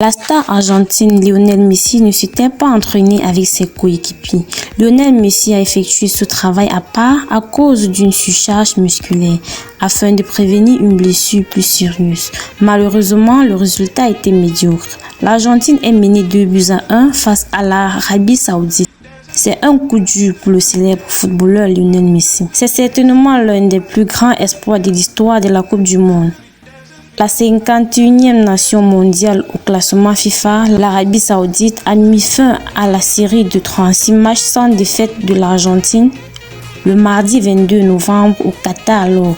La star argentine Lionel Messi ne s'était pas entraîné avec ses coéquipiers. Lionel Messi a effectué ce travail à part à cause d'une surcharge musculaire afin de prévenir une blessure plus sérieuse. Malheureusement, le résultat était médiocre. L'Argentine est menée 2-1 face à l'Arabie Saoudite. C'est un coup dur pour le célèbre footballeur Lionel Messi. C'est certainement l'un des plus grands espoirs de l'histoire de la Coupe du Monde. La 51e nation mondiale au classement FIFA, l'Arabie Saoudite a mis fin à la série de 36 matchs sans défaite de l'Argentine le mardi 22 novembre au Qatar lors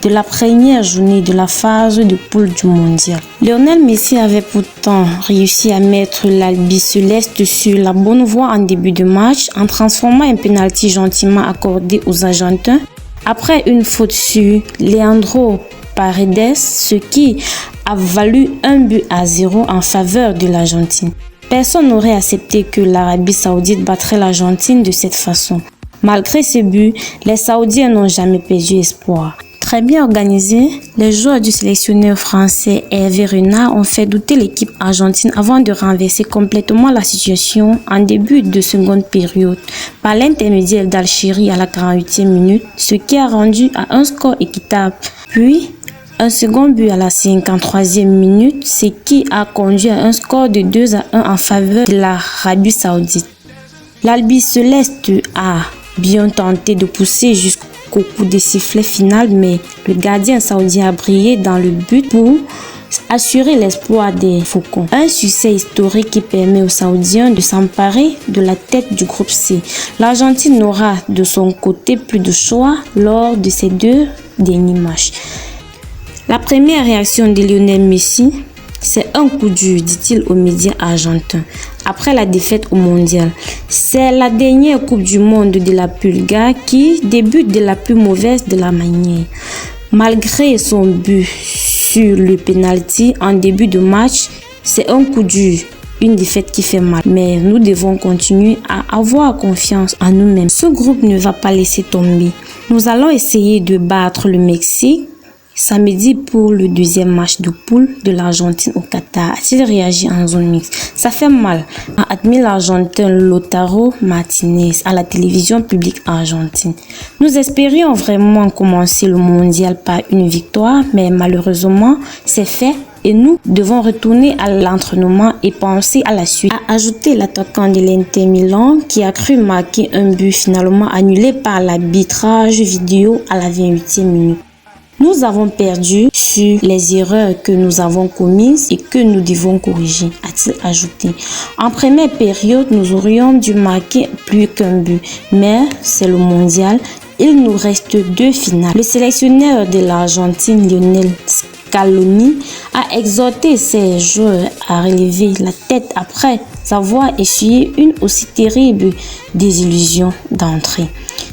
de la première journée de la phase de poule du mondial. Lionel Messi avait pourtant réussi à mettre l'Albiceleste sur la bonne voie en début de match en transformant un penalty gentiment accordé aux Argentins après une faute sur Leandro Paredes, ce qui a valu 1-0 en faveur de l'Argentine. Personne n'aurait accepté que l'Arabie Saoudite battrait l'Argentine de cette façon. Malgré ces buts, les Saoudiens n'ont jamais perdu espoir. Très bien organisés, les joueurs du sélectionneur français Hervé Renard ont fait douter l'équipe argentine avant de renverser complètement la situation en début de seconde période par l'intermédiaire d'Alchiri à la 48e minute, ce qui a rendu à un score équitable. Puis, un second but à la 53e minute, ce qui a conduit à un score de 2-1 en faveur de l'Arabie Saoudite. L'Albiceleste a bien tenté de pousser jusqu'au coup de sifflet final, mais le gardien saoudien a brillé dans le but pour assurer l'espoir des Faucons. Un succès historique qui permet aux Saoudiens de s'emparer de la tête du groupe C. L'Argentine n'aura de son côté plus de choix lors de ces deux derniers matchs. La première réaction de Lionel Messi, c'est un coup dur, dit-il aux médias argentins, après la défaite au mondial. C'est la dernière Coupe du Monde de la Pulga qui débute de la plus mauvaise de la manière. Malgré son but sur le penalty en début de match, c'est un coup dur, une défaite qui fait mal. Mais nous devons continuer à avoir confiance en nous-mêmes. Ce groupe ne va pas laisser tomber. Nous allons essayer de battre le Mexique samedi pour le deuxième match de poule de l'Argentine au Qatar. A-t-il réagi en zone mixte? Ça fait mal, a admis l'Argentin Lautaro Martinez à la télévision publique argentine. Nous espérions vraiment commencer le mondial par une victoire, mais malheureusement, c'est fait et nous devons retourner à l'entraînement et penser à la suite, a ajouté l'attaquant de l'Inter Milan qui a cru marquer un but finalement annulé par l'arbitrage vidéo à la 28e minute. Nous avons perdu sur les erreurs que nous avons commises et que nous devons corriger, a-t-il ajouté. En première période, nous aurions dû marquer plus qu'un but, mais c'est le mondial. Il nous reste 2 finales. Le sélectionneur de l'Argentine, Lionel Scaloni, a exhorté ses joueurs à relever la tête après avoir essuyé une aussi terrible désillusion d'entrée.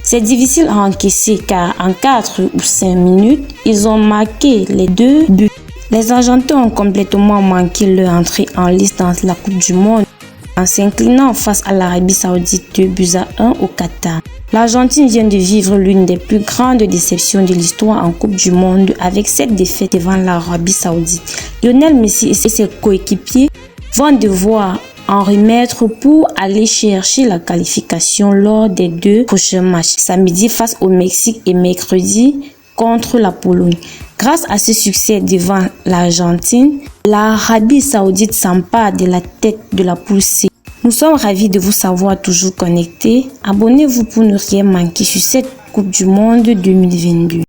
C'est difficile à encaisser car en 4 ou 5 minutes, ils ont marqué les 2 buts. Les Argentins ont complètement manqué leur entrée en lice dans la Coupe du Monde en s'inclinant face à l'Arabie Saoudite 2-1 au Qatar. L'Argentine vient de vivre l'une des plus grandes déceptions de l'histoire en Coupe du Monde avec cette défaite devant l'Arabie Saoudite. Lionel Messi et ses coéquipiers vont devoir en remettre pour aller chercher la qualification lors des 2 prochains matchs, samedi face au Mexique et mercredi contre la Pologne. Grâce à ce succès devant l'Argentine, l'Arabie Saoudite s'empare de la tête de la poule C. Nous sommes ravis de vous savoir toujours connectés. Abonnez-vous pour ne rien manquer sur cette Coupe du Monde 2022.